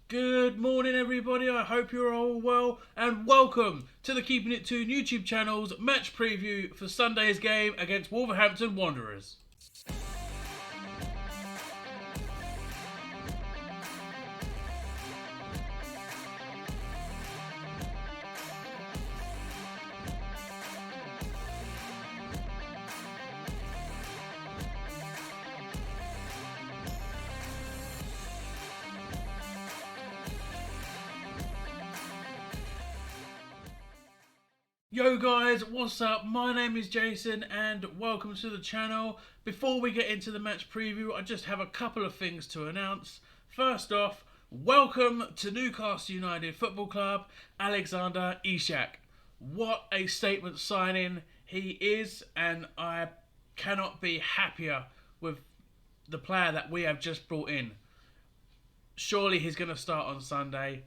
Good morning, everybody. I hope you're all well, and welcome to the Keeping It 2 YouTube channel's match preview for Sunday's game against Wolverhampton Wanderers. Yo guys, what's up? My name is Jason and welcome to the channel. Before we get into the match preview, I just have a couple of things to announce. First off, welcome to Newcastle United Football Club, Alexander Isak. What a statement signing he is, and I cannot be happier with the player that we have just brought in. Surely he's going to start on Sunday.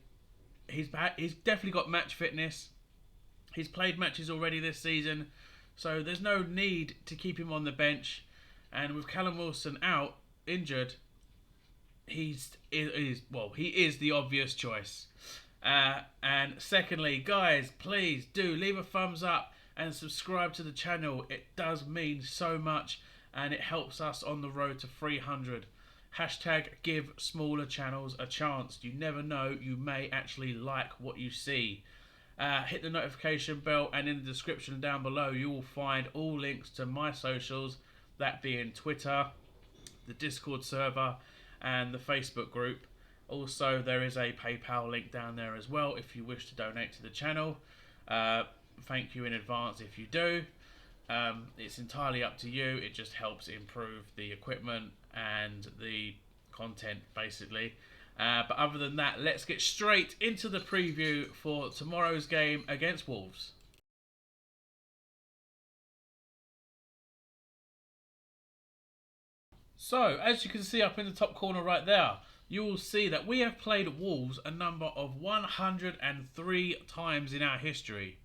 He's definitely got match fitness. He's played matches already this season, so there's no need to keep him on the bench. And with Callum Wilson out, injured, he is the obvious choice. And secondly, guys, please do leave a thumbs up and subscribe to the channel. It does mean so much, and it helps us on the road to 300. Hashtag give smaller channels a chance. You never know, you may actually like what you see. Hit the notification bell, and in the description down below you will find all links to my socials, that being Twitter, the Discord server and the Facebook group. Also, there is a PayPal link down there as well if you wish to donate to the channel. Thank you in advance if you do. It's entirely up to you. It just helps improve the equipment and the content basically. But other than that, let's get straight into the preview for tomorrow's game against Wolves. So, as you can see up in the top corner right there, you will see that we have played Wolves a number of 103 times in our history.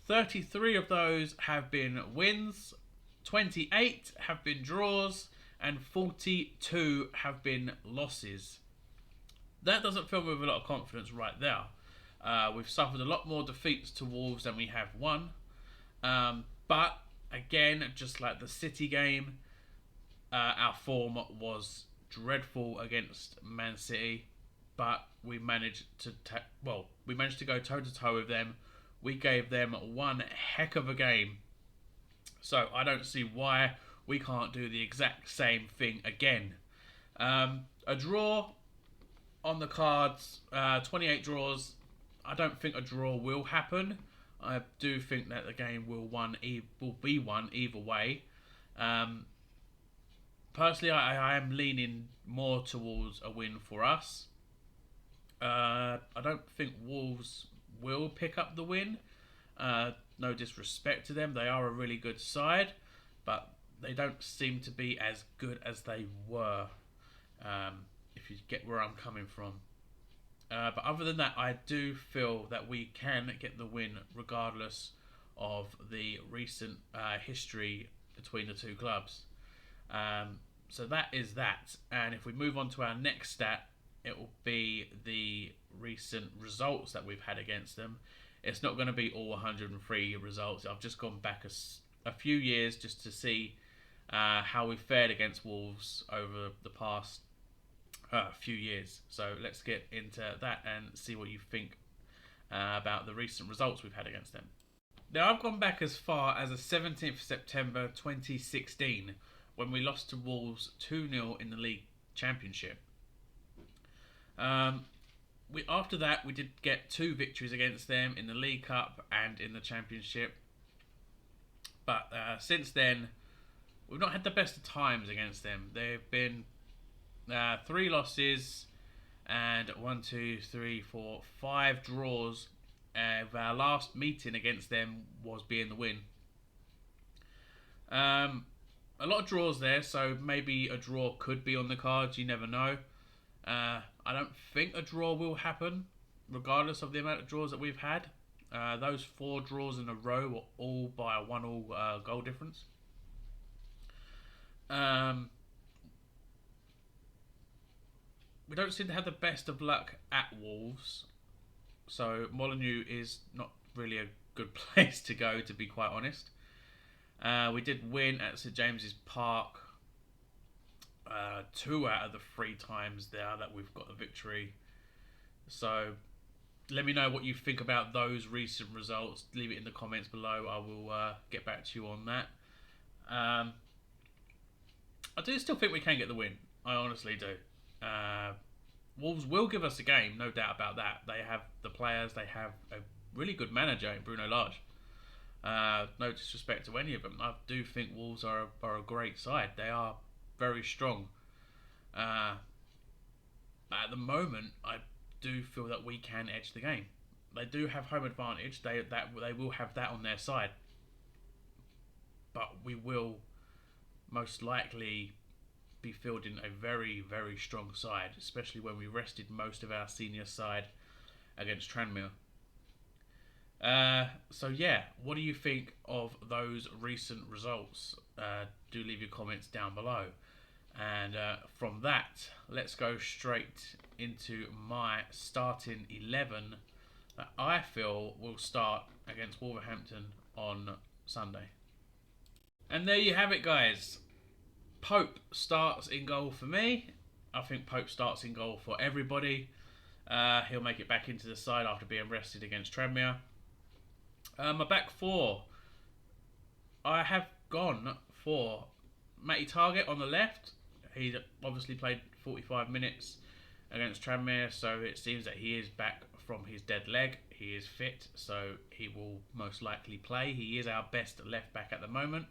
33 of those have been wins, 28 have been draws, and 42 have been losses. That doesn't fill me with a lot of confidence right there. We've suffered a lot more defeats to Wolves than we have won. But again, just like the City game, our form was dreadful against Man City, but we managed to go toe to toe with them. We gave them one heck of a game. So I don't see why we can't do the exact same thing again. A draw on the cards, 28 draws. I don't think a draw will happen. I do think that the game will be won either way. Personally, I am leaning more towards a win for us. I don't think Wolves will pick up the win. No disrespect to them, they are a really good side, but they don't seem to be as good as they were. If you get where I'm coming from. But other than that, I do feel that we can get the win regardless of the recent history between the two clubs. So that is that. And if we move on to our next stat, it will be the recent results that we've had against them. It's not going to be all 103 results. I've just gone back a few years just to see how we fared against Wolves over the past few years. So let's get into that and see what you think about the recent results we've had against them. Now, I've gone back as far as the 17th September 2016 when we lost to Wolves 2-0 in the League Championship. After that, we did get 2 victories against them in the League Cup and in the Championship. But since then, we've not had the best of times against them. They've been 3 losses and 5 draws. Our last meeting against them was being the win. A lot of draws there, so maybe a draw could be on the cards. You never know. I don't think a draw will happen, regardless of the amount of draws that we've had. Those 4 draws in a row were all by a 1-1 goal difference. we don't seem to have the best of luck at Wolves. So Molineux is not really a good place to go, to be quite honest. We did win at St James's Park 2 out of the 3 times there that we've got a victory. So let me know what you think about those recent results. Leave it in the comments below. I will get back to you on that. I do still think we can get the win. I honestly do. Wolves will give us a game, no doubt about that. They have the players. They have a really good manager in Bruno Lage. No disrespect to any of them. I do think Wolves are a great side. They are very strong. At the moment, I do feel that we can edge the game. They do have home advantage. They will have that on their side. But we will most likely be fielding a very, very strong side, especially when we rested most of our senior side against Tranmere. So yeah, what do you think of those recent results? Do leave your comments down below. And from that, let's go straight into my starting 11 that I feel will start against Wolverhampton on Sunday. And there you have it, guys. Pope starts in goal for me. I think Pope starts in goal for everybody. He'll make it back into the side after being rested against Tranmere. My back four, I have gone for Matty Target on the left. He obviously played 45 minutes against Tranmere, so it seems that he is back from his dead leg. He is fit, so he will most likely play. He is our best left back at the moment.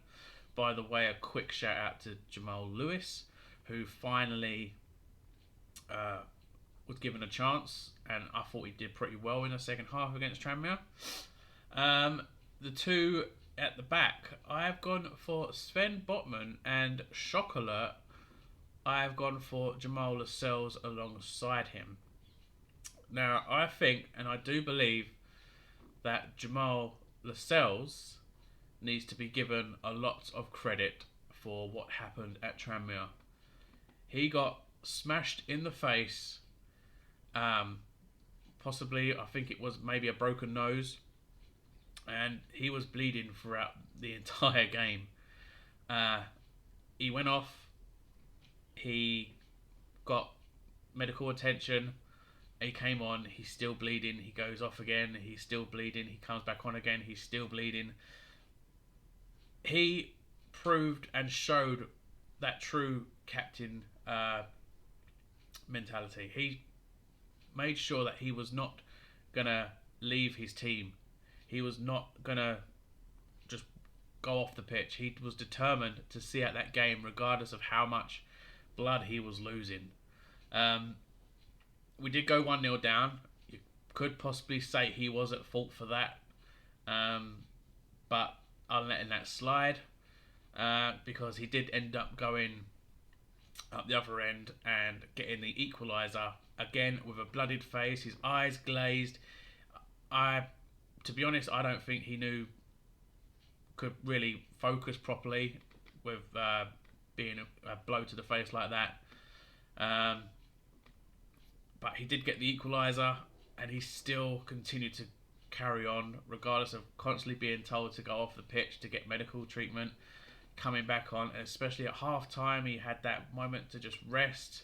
By the way, a quick shout out to Jamal Lewis, who finally was given a chance, and I thought he did pretty well in the second half against Tranmere. The two at the back, I have gone for Sven Botman, and shock alert, I have gone for Jamal Lascelles alongside him. Now, I think, and I do believe, that Jamal Lascelles needs to be given a lot of credit for what happened at Tranmere. He got smashed in the face, possibly, I think it was maybe a broken nose, and he was bleeding throughout the entire game. He went off, he got medical attention, he came on, he's still bleeding, he goes off again, he's still bleeding, he comes back on again, he's still bleeding. He proved and showed that true captain mentality. He made sure that he was not going to leave his team. He was not going to just go off the pitch. He was determined to see out that game regardless of how much blood he was losing. We did go 1-0 down. You could possibly say he was at fault for that. But I'm letting that slide because he did end up going up the other end and getting the equaliser again with a bloodied face, his eyes glazed. To be honest, I don't think he could really focus properly with being a blow to the face like that. But he did get the equaliser, and he still continued to carry on, regardless of constantly being told to go off the pitch to get medical treatment, coming back on, and especially at half time he had that moment to just rest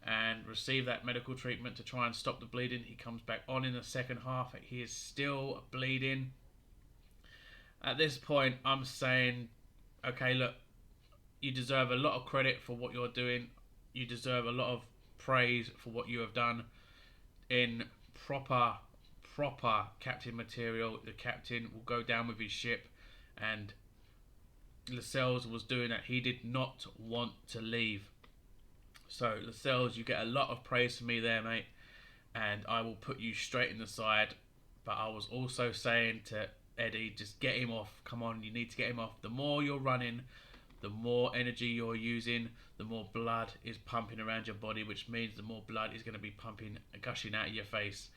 and receive that medical treatment to try and stop the bleeding. He comes back on in the second half, he is still bleeding. At this point I'm saying, okay, look, you deserve a lot of credit for what you're doing, you deserve a lot of praise for what you have done in proper captain material. The captain will go down with his ship, and Lascelles was doing that. He did not want to leave. So Lascelles, you get a lot of praise from me there, mate, and I will put you straight in the side. But I was also saying to Eddie, just get him off. Come on, you need to get him off. The more you're running, the more energy you're using, the more blood is pumping around your body, which means the more blood is going to be gushing out of your face.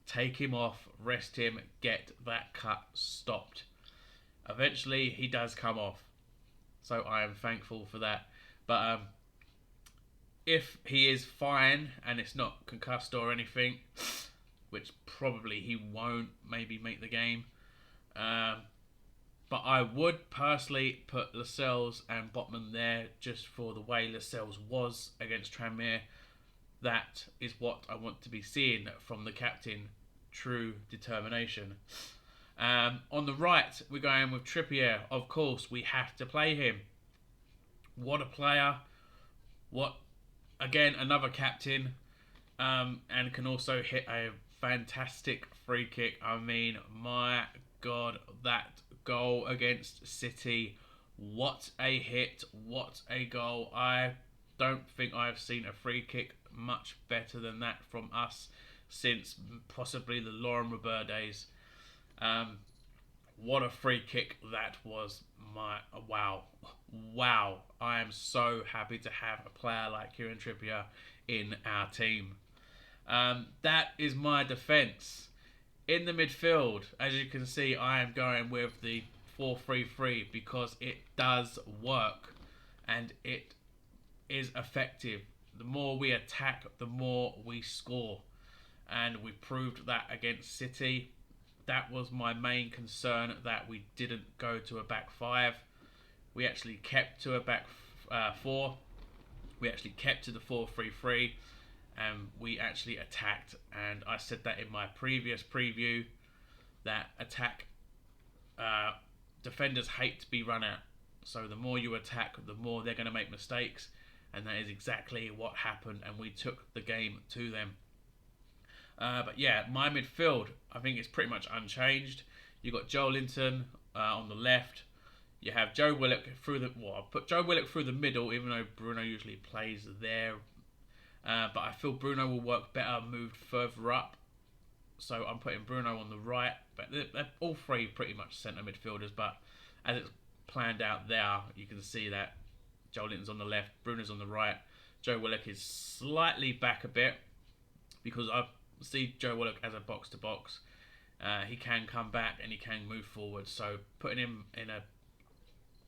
Take him off, rest him, get that cut stopped. Eventually, he does come off. So I am thankful for that. But if he is fine and it's not concussed or anything, which probably he won't, maybe make the game. Um, but I would personally put Lascelles and Botman there just for the way Lascelles was against Tranmere. That is what I want to be seeing from the captain. True determination. On the right, we're going with Trippier. Of course, we have to play him. What a player. What, again, another captain. And can also hit a fantastic free kick. I mean, my God, that goal against City. What a hit. What a goal. I don't think I've seen a free kick much better than that from us since possibly the Lauren Robert days. What a free kick that was. Wow. I am so happy to have a player like Kieran Trippier in our team. That is my defence. In the midfield, as you can see, I am going with the 4-3-3 because it does work and it is effective. The more we attack, the more we score. And we proved that against City. That was my main concern, that we didn't go to a back five. We actually kept to a back four. We actually kept to the 4-3-3. And we actually attacked. And I said that in my previous preview, that attack defenders hate to be run at. So the more you attack, the more they're going to make mistakes. And that is exactly what happened. And we took the game to them. But yeah, my midfield, I think it's pretty much unchanged. You've got Joe Linton on the left. You have Joe Willock through the... Well, I'll put Joe Willock through the middle, even though Bruno usually plays there. But I feel Bruno will work better moved further up. So I'm putting Bruno on the right. But they're all three pretty much centre midfielders. But as it's planned out there, you can see that Joe Linton's on the left, Bruno's on the right. Joe Willock is slightly back a bit because I see Joe Willock as a box-to-box. He can come back and he can move forward. So putting him in a...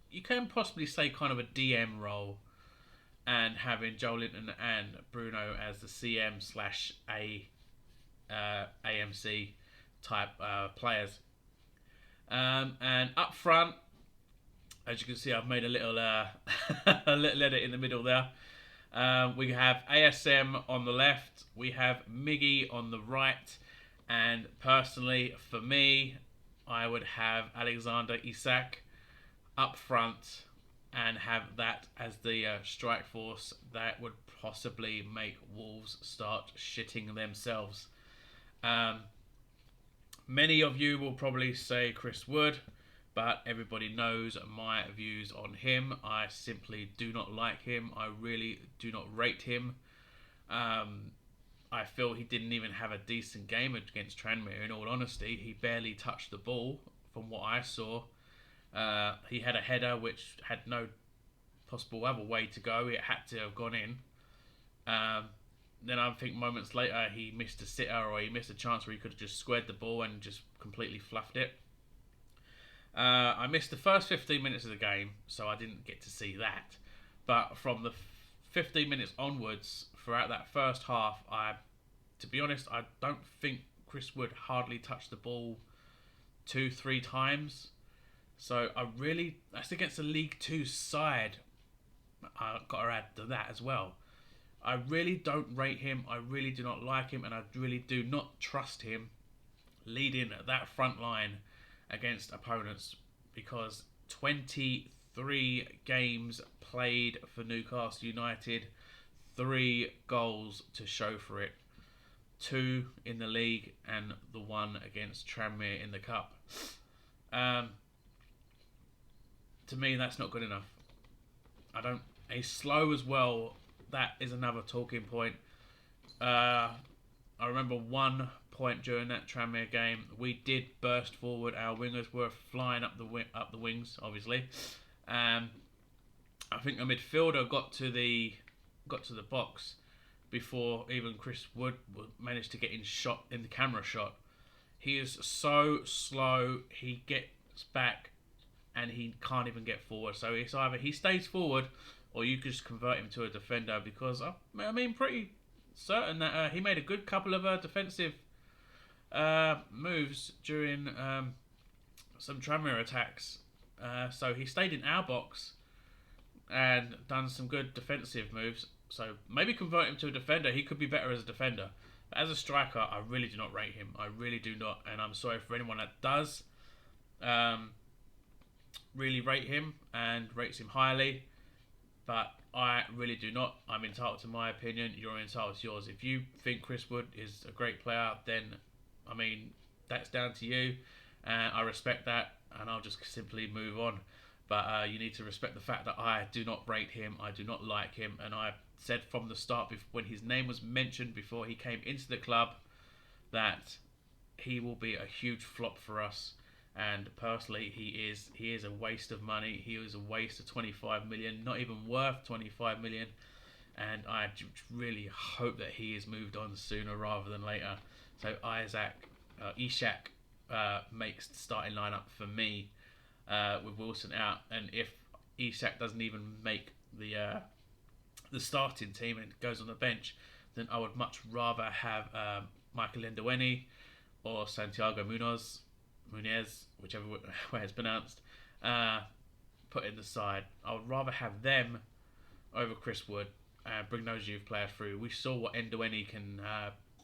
You can possibly say kind of a DM role. And having Joe Linton and Bruno as the CM slash AMC type players. And up front, as you can see, I've made a little a little edit in the middle there. We have ASM on the left. We have Miggy on the right. And personally, for me, I would have Alexander Isak up front and have that as the strike force that would possibly make Wolves start shitting themselves. Many of you will probably say Chris Wood, but everybody knows my views on him. I simply do not like him. I really do not rate him. I feel he didn't even have a decent game against Tranmere, in all honesty. He barely touched the ball from what I saw. He had a header which had no possible other way to go. It had to have gone in. Then I think moments later he missed a sitter or he missed a chance where he could have just squared the ball and just completely fluffed it. I missed the first 15 minutes of the game, so I didn't get to see that. But from the 15 minutes onwards, throughout that first half, to be honest, I don't think Chris Wood hardly touched the ball 2-3 times. So that's against the League 2 side. I've got to add to that as well. I really don't rate him. I really do not like him, and I really do not trust him leading that front line against opponents, because 23 games played for Newcastle United, 3 goals to show for it, 2 in the league and the 1 against Tranmere in the cup. To me, that's not good enough. He's slow as well. That is another talking point. I remember one point during that Tranmere game, we did burst forward. Our wingers were flying up the wings, obviously. I think a midfielder got to the box before even Chris Wood managed to get in the camera shot. He is so slow. He gets back and he can't even get forward. So it's either he stays forward or you could just convert him to a defender, because I mean, pretty certain that he made a good couple of defensive moves during some Tranmere attacks. So he stayed in our box and done some good defensive moves. So maybe convert him to a defender. He could be better as a defender. But as a striker, I really do not rate him. I really do not. And I'm sorry for anyone that does really rate him and rates him highly. But I really do not. I'm entitled to my opinion. You're entitled to yours. If you think Chris Wood is a great player, then, I mean, that's down to you. And I respect that. And I'll just simply move on. But you need to respect the fact that I do not rate him. I do not like him. And I said from the start, when his name was mentioned before he came into the club, that he will be a huge flop for us. And personally, he is a waste of money. He is a waste of 25 million, not even worth 25 million. And I really hope that he is moved on sooner rather than later. So Ishak makes the starting lineup for me with Wilson out. And if Ishak doesn't even make the starting team and goes on the bench, then I would much rather have Michael Endoweni or Santiago Munoz, whichever way it's pronounced, put in the side. I would rather have them over Chris Wood and bring those youth players through. We saw what Endoweni can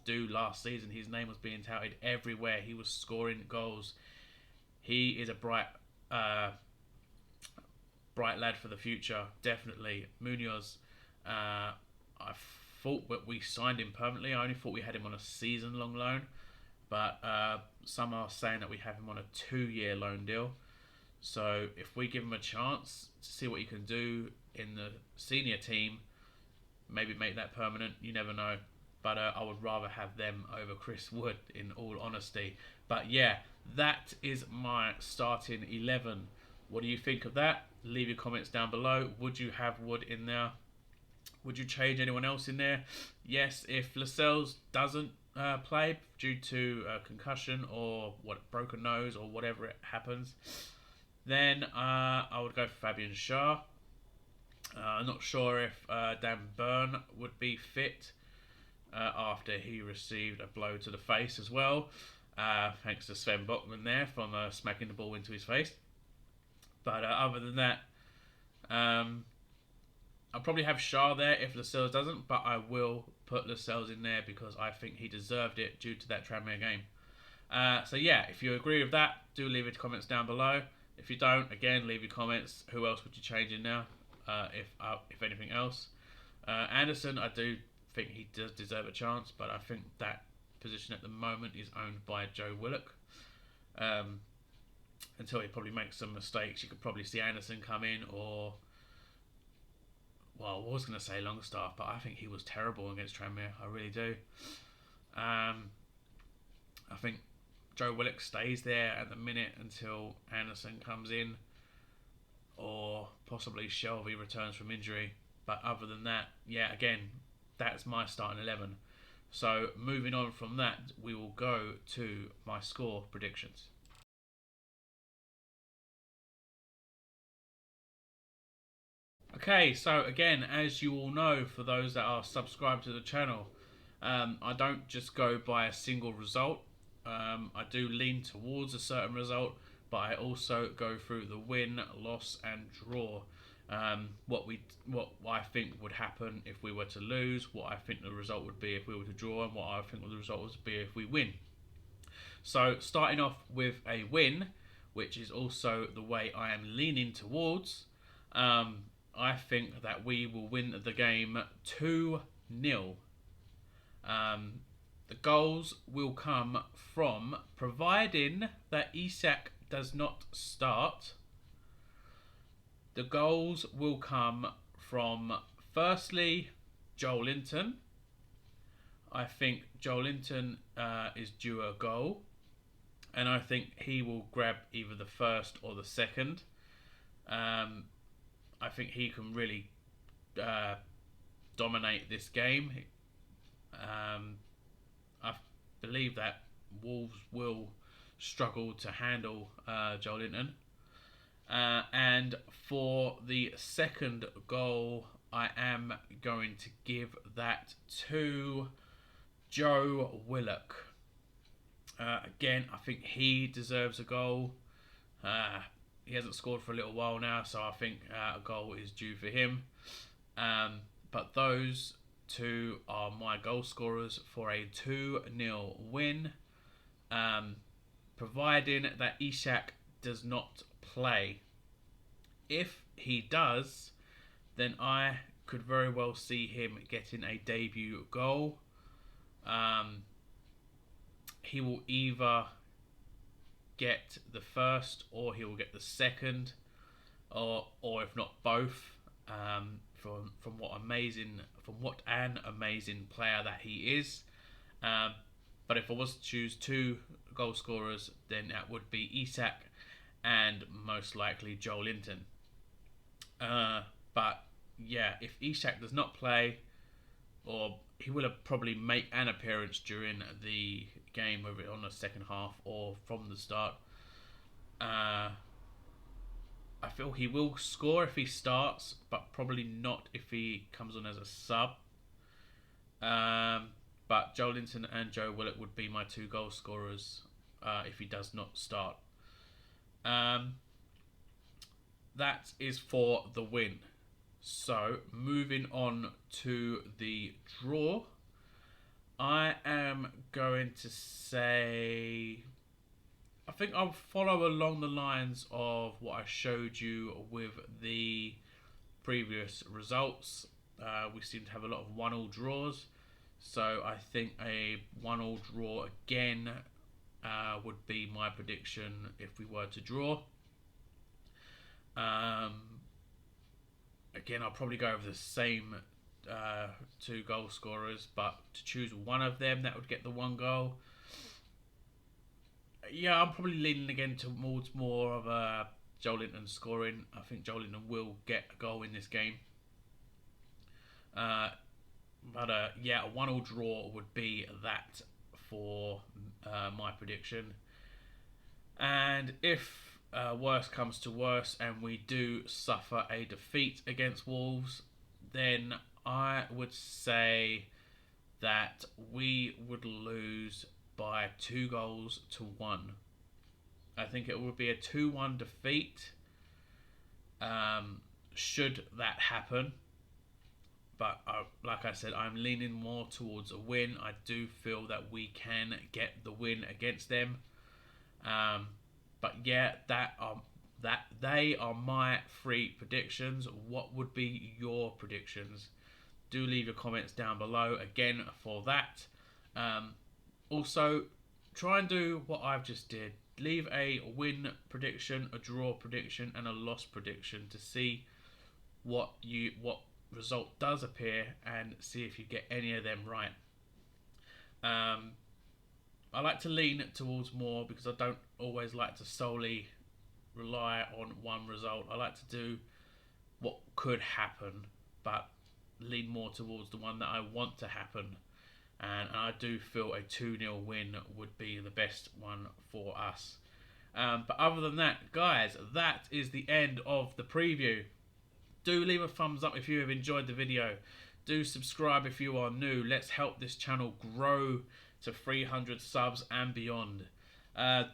do last season. His name was being touted everywhere. He was scoring goals. He is a bright lad for the future, definitely. Munoz, I thought that we signed him permanently. I only thought we had him on a season-long loan. But some are saying that we have him on a 2-year loan deal. So if we give him a chance to see what he can do in the senior team, maybe make that permanent, you never know. But I would rather have them over Chris Wood, in all honesty. But yeah, that is my starting 11. What do you think of that? Leave your comments down below. Would you have Wood in there? Would you change anyone else in there? Yes, if Lascelles doesn't play due to concussion or broken nose or whatever it happens, then I would go for Fabian Schär. I'm not sure if Dan Burn would be fit after he received a blow to the face as well, thanks to Sven Botman there from smacking the ball into his face. But other than that, I'll probably have Schär there if Lascelles doesn't, but I will put Lascelles in there because I think he deserved it due to that Tranmere game. So yeah, if you agree with that, do leave your comments down below. If you don't, again, leave your comments. Who else would you change in now, if anything else? Anderson, I do think he does deserve a chance, but I think that position at the moment is owned by Joe Willock. Until he probably makes some mistakes, you could probably see Anderson come in, or... Well, I was going to say Longstaff, but I think he was terrible against Tranmere. I really do. I think Joe Willock stays there at the minute until Anderson comes in, or possibly Shelby returns from injury. But other than that, yeah, again, that's my starting 11. So moving on from that, we will go to my score predictions. Okay, so again, as you all know, for those that are subscribed to the channel, I don't just go by a single result. I do lean towards a certain result, but I also go through the win, loss, and draw. What I think would happen if we were to lose, what I think the result would be if we were to draw, and what I think the result would be if we win. So starting off with a win, which is also the way I am leaning towards, I think that we will win the game 2-0. The goals will come from, providing that Isak does not start, the goals will come from, firstly, Joel Linton. I think Joel Linton is due a goal, and I think he will grab either the first or the second. I think he can really dominate this game. I believe that Wolves will struggle to handle Joel Linton. And for the second goal, I am going to give that to Joe Willock. Again, I think he deserves a goal. He hasn't scored for a little while now, so I think a goal is due for him. But those two are my goal scorers for a 2-0 win. Providing that Ishak does not play. If he does, then I could very well see him getting a debut goal. He will either get the first or he will get the second, or if not both. From what an amazing player that he is. But if I was to choose two goal scorers, then that would be Isak and most likely Joelinton. But yeah, if Isak does not play, or he will probably make an appearance during the game, whether on the second half or from the start, I feel he will score if he starts, but probably not if he comes on as a sub. But Joelinton and Joe Willock would be my two goal scorers if he does not start. That is for the win. So, moving on to the draw, I am going to say, I think I'll follow along the lines of what I showed you with the previous results. We seem to have a lot of 1-1 draws, so I think a 1-1 draw again would be my prediction if we were to draw. Again, I'll probably go over the same two goal scorers, but to choose one of them that would get the one goal. Yeah, I'm probably leaning again towards more of Joelinton scoring. I think Joelinton will get a goal in this game. But yeah, a 1-1 draw would be that for my prediction. And if worst comes to worst and we do suffer a defeat against Wolves, then I would say that we would lose by 2-1. I think it would be a 2-1 defeat should that happen. But like I said, I'm leaning more towards a win. I do feel that we can get the win against them. But yeah, they are my 3 predictions. What would be your predictions? Do leave your comments down below again for that. Also, try and do what I've just did. Leave a win prediction, a draw prediction, and a loss prediction to see what result does appear and see if you get any of them right. I like to lean towards more because I don't always like to solely rely on one result. I like to do what could happen, but lean more towards the one that I want to happen. And I do feel a 2-0 win would be the best one for us. But other than that, guys, that is the end of the preview. Do leave a thumbs up if you have enjoyed the video. Do subscribe if you are new. Let's help this channel grow to 300 subs and beyond.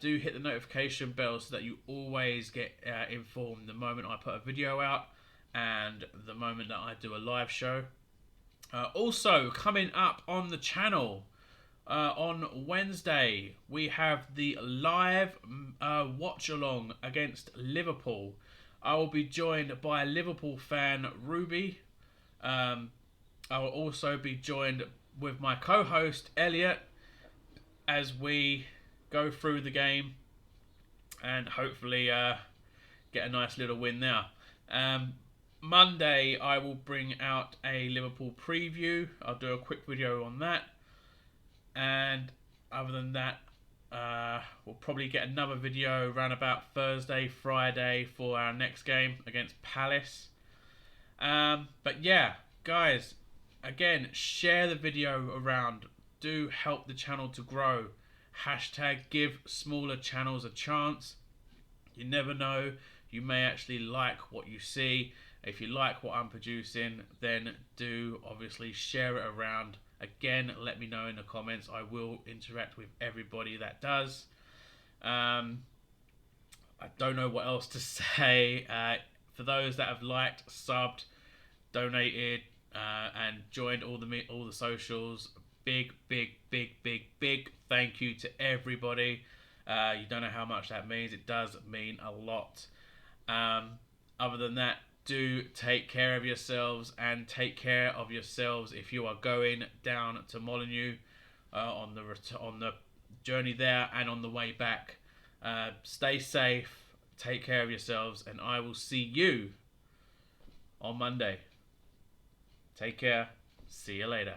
Do hit the notification bell so that you always get informed the moment I put a video out and the moment that I do a live show. Also, coming up on the channel on Wednesday, we have the live watch-along against Liverpool. I will be joined by Liverpool fan Ruby. I will also be joined with my co-host Elliot as we go through the game and hopefully get a nice little win there. Monday, I will bring out a Liverpool preview. I'll do a quick video on that. And other than that, we'll probably get another video around about Thursday, Friday for our next game against Palace. But yeah, guys, again, share the video around. Do help the channel to grow. Hashtag give smaller channels a chance. You never know you may actually like what you see. If you like what I'm producing, then do obviously share it around. Again, let me know in the comments. I will interact with everybody that does. I don't know what else to say. For those that have liked, subbed, donated, and joined all the socials, big thank you to everybody. You don't know how much that means. It does mean a lot. Other than that, do take care of yourselves, and take care of yourselves if you are going down to Molineux on the journey there and on the way back. Stay safe, take care of yourselves, and I will see you on Monday. Take care. See you later.